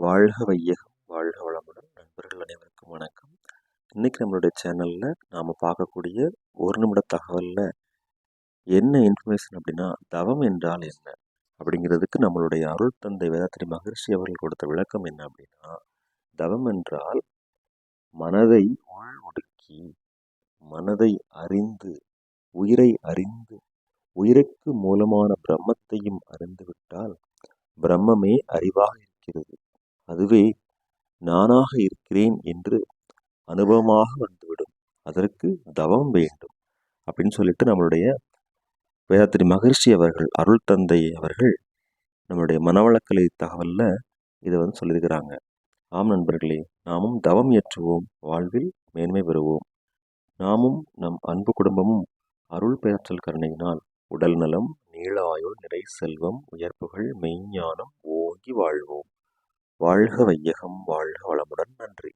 வாழ்க வையகம், வாழ்க வளமுடன். நண்பர்கள் அனைவருக்கும் வணக்கம். இன்னைக்கு நம்மளுடைய சேனல்ல நாம பார்க்கக்கூடிய ஒரு நிமிட தகவல்ல என்ன இன்ஃபர்மேஷன் அப்படின்னா, தவம் என்றால் என்ன அப்படிங்கிறதுக்கு நம்மளுடைய அருள் தந்தை வேதாத்திரி மகரிஷி அவர்கள் கொடுத்த விளக்கம் என்ன அப்படின்னா, தவம் என்றால் மனதை உள் ஒடுக்கி, மனதை அறிந்து, உயிரை அறிந்து, உயிருக்கு மூலமான பிரம்மத்தையும் அறிந்துவிட்டால் பிரம்மமே அறிவாக இருக்கிறது. அதுவே நானாக இருக்கிறேன் என்று அனுபவமாக வந்துவிடும். அதற்கு தவம் வேண்டும் அப்படின்னு சொல்லிட்டு நம்மளுடைய வேதாத்திரி மகரிஷி அவர்கள், அருள் தந்தை அவர்கள் நம்மளுடைய மனவளக்கலை தகவல்ல இதை சொல்லியிருக்கிறாங்க. ஆம் நண்பர்களே, நாமும் தவம் ஏற்றுவோம், வாழ்வில் மேன்மை பெறுவோம். நாமும் நம் அன்பு குடும்பமும் அருள் பெயர்ச்சல் கருணையினால் உடல் நலம், நீள ஆயுள், நிறை செல்வம், உயர்ப்புகள், மெய்ஞானம் ஓங்கி வாழ்வோம். வாழ்க வையகம், வாழ்க வளமுடன். நன்றி.